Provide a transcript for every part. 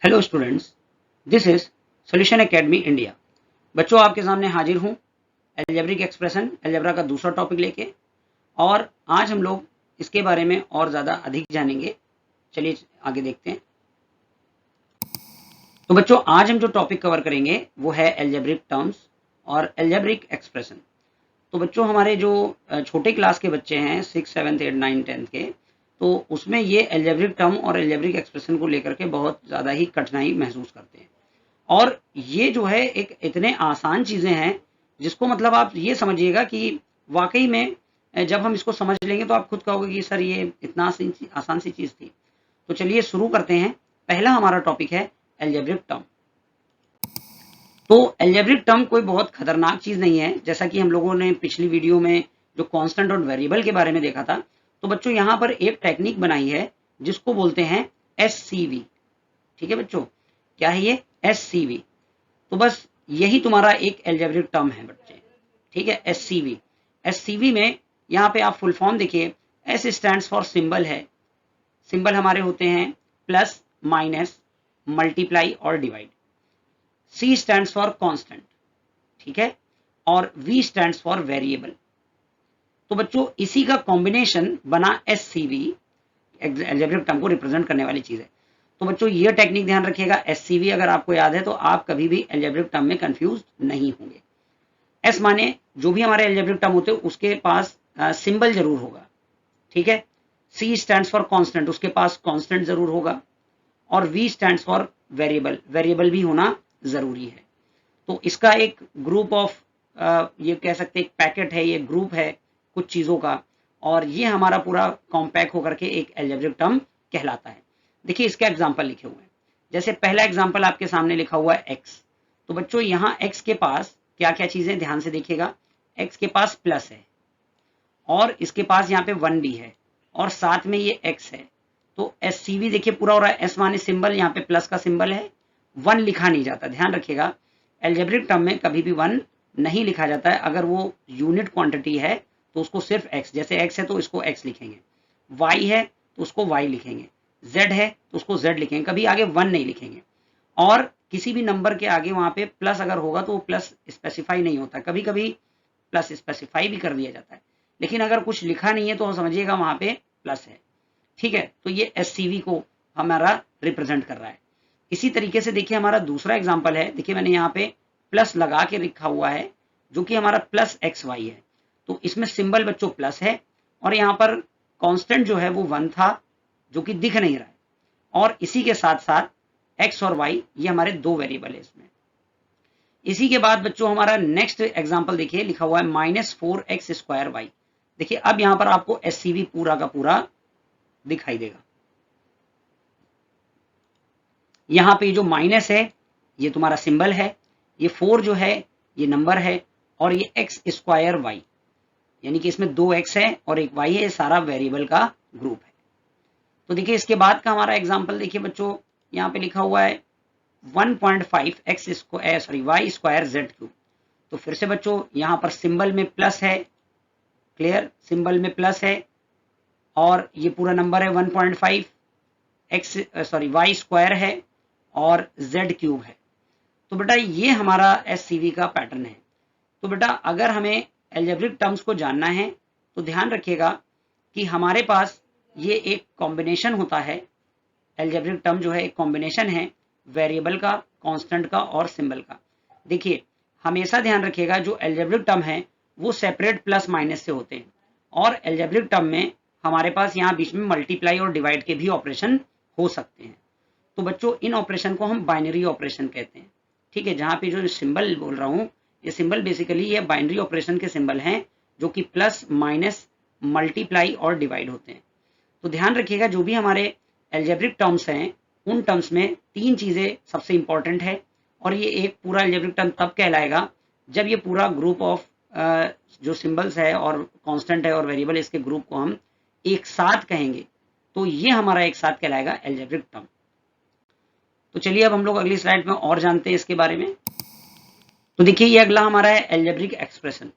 Hello students, this is solution academy India. बच्चों, आपके सामने हाजिर हूँ अलजेब्रिक एक्सप्रेशन अलजेब्रा का दूसरा टॉपिक लेके, और आज हम लोग इसके बारे में और ज़्यादा अधिक जानेंगे। चलिए आगे देखते हैं। तो बच्चों, आज हम जो टॉपिक कवर करेंगे वो है अलजेब्रिक टर्म्स और अलजेब्रिक एक्सप्रेशन। तो बच्चों, हमारे जो छोटे क्लास के बच्चे हैं 6, 7, 8, 9, 10 के, तो उसमें ये अलजेब्रिक टर्म और अलजेब्रिक एक्सप्रेशन को लेकर के बहुत ज़्यादा ही कठिनाई महसूस करते हैं। और ये जो है एक इतने आसान चीज़ें हैं जिसको मतलब आप ये समझिएगा कि वाकई में जब हम इसको समझ लेंगे तो आप खुद कहोगे कि सर ये इतना आसान सी चीज़ थी। तो चलिए शुरू करते हैं। पहला हमारा टॉपिक है अलजेब्रिक टर्म। तो अलजेब्रिक टर्म कोई बहुत खतरनाक चीज़ नहीं है। जैसा कि हम लोगों ने पिछली वीडियो में जो कांस्टेंट और वेरिएबल के बारे में देखा था, तो बच्चों यहाँ पर एक टेक्निक बनाई है जिसको बोलते हैं SCV। ठीक है बच्चों, क्या है ये? SCV। तो बस यही तुम्हारा एक अलजेब्रिक टर्म है बच्चे। ठीक है, SCV। SCV में यहाँ पे आप फुल फॉर्म देखिए। S स्टैंड्स फॉर सिंबल है। सिंबल हमारे होते हैं प्लस, माइनस, मल्टीप्लाई और divide. C stands for constant, ठीक है, और V स्टैंड्स फॉर वेरिएबल। तो बच्चों इसी का कॉम्बिनेशन बना SCV, अलजेब्रिक टर्म को रिप्रेजेंट करने वाली चीज है। तो बच्चों ये टेक्निक ध्यान रखिएगा, SCV अगर आपको याद है तो आप कभी भी अलजेब्रिक टर्म में कंफ्यूज नहीं होंगे। S माने जो भी हमारे अलजेब्रिक टर्म होते हैं उसके पास सिंबल जरूर होगा। ठीक है, C स्टैंड्स फॉर कांस्टेंट, उसके पास कांस्टेंट जरूर होगा, और V stands for variable, variable भी होना जरूरी है। तो इसका एक ग्रुप ऑफ, ये कह सकते हैं एक पैकेट है, ये ग्रुप है कुछ चीजों का, और ये हमारा पूरा कॉम्पैक्ट होकर के एक अलजेब्रिक टर्म कहलाता है। देखिए इसके एग्जांपल लिखे हुए हैं। जैसे पहला एग्जांपल आपके सामने लिखा हुआ है x। तो बच्चों यहाँ x के पास क्या क्या चीजें, ध्यान से देखिएगा। x के पास प्लस है, और इसके पास यहाँ पे 1 भी है, और साथ में ये x है। तो SCV देखिए पूरा हो रहा है। S माने सिंबल, यहाँ पे प्लस का सिंबल है, 1 लिखा नहीं जाता। ध्यान रखिएगा, अलजेब्रिक टर्म में कभी भी 1 नहीं लिखा जाता है। अगर वो यूनिट क्वांटिटी है तो उसको सिर्फ x, जैसे x है तो इसको x लिखेंगे, y है तो उसको y लिखेंगे, z है तो उसको z लिखेंगे, कभी आगे 1 नहीं लिखेंगे। और किसी भी नंबर के आगे वहां पे प्लस अगर होगा तो वो प्लस स्पेसिफाई नहीं होता, कभी कभी प्लस स्पेसिफाई भी कर दिया जाता है, लेकिन अगर कुछ लिखा नहीं है तो समझिएगा वहां पे प्लस है। ठीक है, तो ये SCV को हमारा रिप्रेजेंट कर रहा है। इसी तरीके से देखिए हमारा दूसरा एग्जांपल है। देखिए मैंने यहाँ पे प्लस लगा के लिखा हुआ है जो कि हमारा प्लस XY है। तो इसमें सिंबल बच्चों प्लस है, और यहाँ पर कांस्टेंट जो है वो 1 था जो कि दिख नहीं रहा है, और इसी के साथ साथ x और y ये हमारे दो वेरिएबल है इसमें। इसी के बाद बच्चों हमारा नेक्स्ट एग्जांपल देखिए, लिखा हुआ है -4x²y। देखिए अब यहाँ पर आपको SCV पूरा का पूरा दिखाई देगा। यहाँ पे जो माइनस है ये तुम्हारा सिंबल है, ये 4 जो है ये नंबर है, और ये x²y, यानी कि इसमें 2x है और एक y है, ये सारा वेरिएबल का ग्रुप है। तो देखिए इसके बाद का हमारा एग्जांपल देखिए बच्चों, यहाँ पे लिखा हुआ है 1.5y²z³। तो फिर से बच्चों यहाँ पर सिंबल में प्लस है, क्लियर, सिंबल में प्लस है, और ये पूरा नंबर है 1.5, y² है और z³ है। तो बेटा ये हमारा SCV का पैटर्न है। तो बेटा अगर हमें अलजेब्रिक टर्म्स को जानना है तो ध्यान रखिएगा कि हमारे पास ये एक कॉम्बिनेशन होता है। अलजेब्रिक टर्म जो है एक कॉम्बिनेशन है वेरिएबल का, कांस्टेंट का और सिंबल का। देखिए हमेशा ध्यान रखिएगा जो अलजेब्रिक टर्म है वो सेपरेट प्लस माइनस से होते हैं, और अलजेब्रिक टर्म में हमारे पास यहाँ बीच में मल्टीप्लाई और डिवाइड के भी ऑपरेशन हो सकते हैं। तो बच्चों इन ऑपरेशन को हम बाइनरी ऑपरेशन कहते हैं। ठीक है, जहाँ पे जो सिंबल बोल रहा हूँ ये सिंबल बेसिकली ये बाइनरी ऑपरेशन के सिंबल हैं जो कि प्लस, माइनस, मल्टीप्लाई और डिवाइड होते हैं। तो ध्यान रखिएगा जो भी हमारे अलजेब्रिक टर्म्स हैं उन टर्म्स में 3 चीजें सबसे इंपॉर्टेंट है, और ये एक पूरा अलजेब्रिक टर्म तब कहलाएगा जब ये पूरा ग्रुप ऑफ जो सिंबल्स है और कांस्टेंट है और वेरिएबल, इसके ग्रुप को हम एक साथ कहेंगे, तो ये हमारा एक साथ कहलाएगा अलजेब्रिक टर्म। तो चलिए अब हम लोग अगली स्लाइड में और जानते हैं इसके बारे में। तो देखिए ये अगला हमारा है अलजेब्रिक एक्सप्रेशन।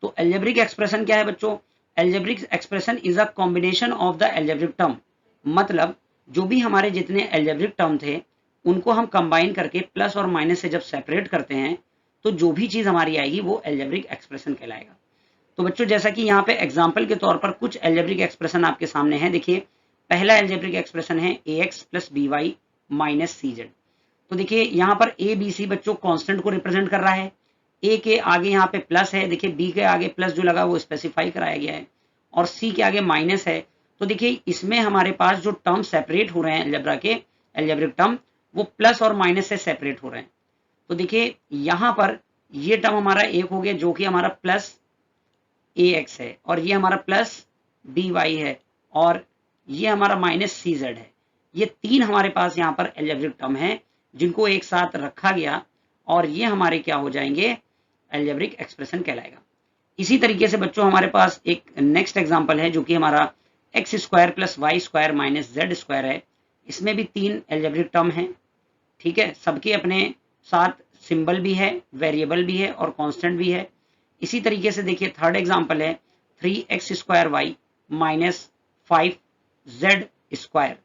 तो अलजेब्रिक एक्सप्रेशन क्या है बच्चों? Algebraic expression is a combination of the algebraic term. मतलब जो भी हमारे जितने अलजेब्रिक टर्म थे उनको हम कंबाइन करके प्लस और माइनस से जब सेपरेट करते हैं तो जो भी चीज हमारी आएगी वो एल्जेब्रिक एक्सप्रेशन कहलाएगा। तो बच्चों जैसा कि यहाँ पे एग्जाम्पल के तौर पर कुछ एल्जेब्रिक एक्सप्रेशन आपके सामने है। देखिए पहला एल्जेब्रिक एक्सप्रेशन है ax plus b y minus c z. तो देखिए यहाँ पर ए बी सी बच्चों कांस्टेंट को रिप्रेजेंट कर रहा है। ए के आगे यहाँ पे प्लस है, देखिए बी के आगे प्लस जो लगा वो स्पेसिफाई कराया गया है, और सी के आगे माइनस है। तो देखिए इसमें हमारे पास जो टर्म सेपरेट हो रहे हैं एल्जेब्रा के, एल्जेब्रिक टर्म, वो प्लस और माइनस से सेपरेट हो रहे हैं। तो देखिए यहाँ पर ये टर्म हमारा एक हो गया जो कि हमारा प्लस ए एक्स है, और ये हमारा प्लस बी वाई है, और ये हमारा माइनस सी जेड है। ये तीन हमारे पास यहाँ पर एल्जेब्रिक टर्म है जिनको एक साथ रखा गया, और ये हमारे क्या हो जाएंगे, एल्जेब्रिक एक्सप्रेशन कहलाएगा। इसी तरीके से बच्चों हमारे पास एक नेक्स्ट एग्जांपल है जो कि हमारा x square plus y square minus z square है। इसमें भी तीन एल्जेब्रिक टर्म है, ठीक है, सबके अपने साथ सिंबल भी है, वेरिएबल भी है और कांस्टेंट भी है। इसी तरीके से देखिए थर्ड एग्जांपल है 3x square Y minus 5z square.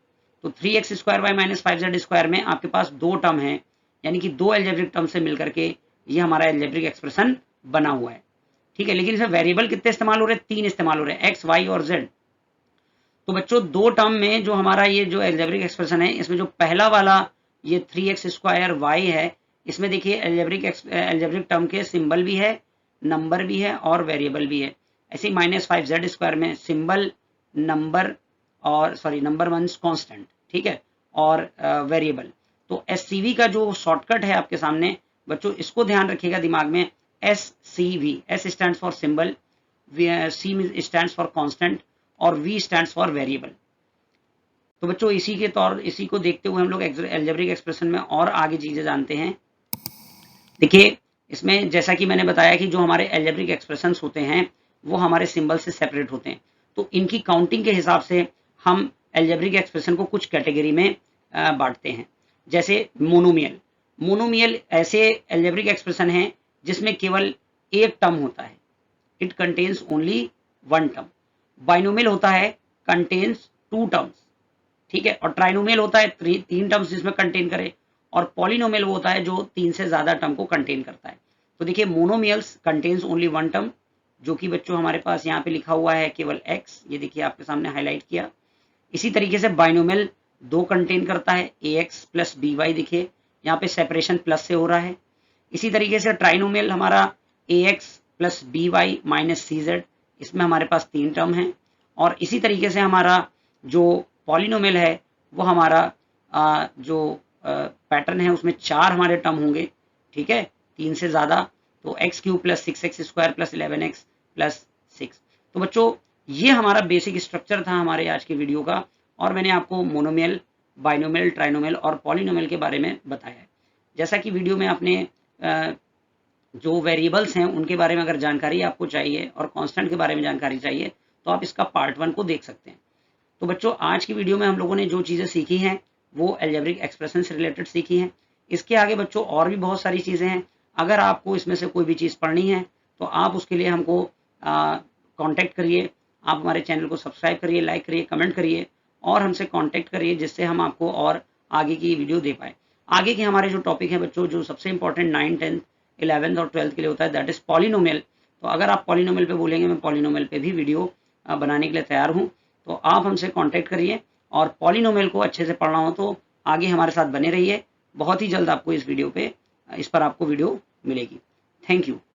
तो 3x square Y minus 5z square में आपके पास दो टर्म है, यानी कि दो एल्जेब्रिक टर्म से मिलकर के ये हमारा एल्जेब्रिक एक्सप्रेशन बना हुआ है, ठीक है। लेकिन इसमें वेरिएबल कितने इस्तेमाल हो रहे हैं, तीन इस्तेमाल हो रहे हैं, x, y और z। तो बच्चों दो टर्म में जो हमारा ये जो एल्जेब्रिक एक्सप्रेशन है, इसमें जो पहला वाला ये 3x स्क्वायर वाई है, इसमें देखिए एल्जेब्रिक टर्म के सिंबल भी है, नंबर भी है और वेरिएबल भी है। ऐसे ही माइनस 5z स्क्वायर में सिंबल, नंबर और नंबर मींस कांस्टेंट, ठीक है, और वेरिएबल। तो SCV का जो शॉर्टकट है आपके सामने बच्चों, इसको ध्यान रखिएगा दिमाग में, SCV, S stands for symbol, C stands for constant और V स्टैंड्स फॉर वेरिएबल। तो बच्चों इसी को देखते हुए हम लोग एल्जेब्रिक एक्सप्रेशन में और आगे चीजें जानते हैं। देखिए इसमें जैसा कि मैंने बताया कि जो हमारे एल्जेब्रिक एक्सप्रेशंस होते हैं वो हमारे सिंबल से सेपरेट होते हैं। तो इनकी काउंटिंग के हिसाब से हम एल्जेब्रिक एक्सप्रेशन को कुछ कैटेगरी में बांटते हैं। जैसे मोनोमियल, मोनोमियल ऐसे एल्जेब्रिक एक्सप्रेशन है जिसमें केवल एक टर्म होता है, it contains only one term. Binomial होता है, कंटेन्स टू टर्म्स, ठीक है, और ट्राइनोमियल होता है तीन टर्म्स जिसमें कंटेन करे, और पॉलिनोमियल वो होता है जो तीन से ज्यादा टर्म को कंटेन करता है। तो देखिए monomials contains only one term, जो कि बच्चों हमारे पास यहाँ पे लिखा हुआ है केवल x, ये देखिए आपके सामने हाईलाइट किया। इसी तरीके से बाइनोमियल दो कंटेन करता है, ax प्लस बी वाई, देखिए यहाँ पे सेपरेशन प्लस से हो रहा है। इसी तरीके से ट्राइनोमियल हमारा ax plus b y minus c z, इसमें हमारे पास तीन टर्म है। और इसी तरीके से हमारा जो पॉलिनोमियल है वो हमारा जो पैटर्न है उसमें चार हमारे टर्म होंगे, ठीक है, तीन से ज्यादा। तो x cube plus 6x square plus 11x plus 6। तो बच्चों ये हमारा बेसिक स्ट्रक्चर था हमारे आज के वीडियो का, और मैंने आपको मोनोमियल, बाइनोमियल, ट्राइनोमियल और पॉलिनोमियल के बारे में बताया है। जैसा कि वीडियो में आपने जो वेरिएबल्स हैं उनके बारे में अगर जानकारी आपको चाहिए और कांस्टेंट के बारे में जानकारी चाहिए तो आप इसका पार्ट 1 को देख सकते हैं। तो बच्चों आज की वीडियो में हम लोगों ने जो चीज़ें सीखी हैं वो एल्जेब्रिक एक्सप्रेशन से रिलेटेड सीखी हैं। इसके आगे बच्चों और भी बहुत सारी चीज़ें हैं। अगर आपको इसमें से कोई भी चीज़ पढ़नी है तो आप उसके लिए हमको कांटेक्ट करिए, आप हमारे चैनल को सब्सक्राइब करिए, लाइक करिए, कमेंट करिए और हमसे कांटेक्ट करिए, जिससे हम आपको और आगे की वीडियो दे पाए। आगे के हमारे जो टॉपिक है बच्चों, जो सबसे इंपॉर्टेंट 9, 10, 11 और 12 के लिए होता है, दैट इज पॉलिनोमियल। तो अगर आप पॉलिनोमियल पे बोलेंगे, मैं पॉलिनोमियल पे भी वीडियो बनाने के लिए तैयार हूँ। तो आप हमसे कांटेक्ट करिए, और पॉलिनोमियल को अच्छे से पढ़ना हो तो आगे हमारे साथ बने रहिए। बहुत ही जल्द आपको इस पर आपको वीडियो मिलेगी। Thank you.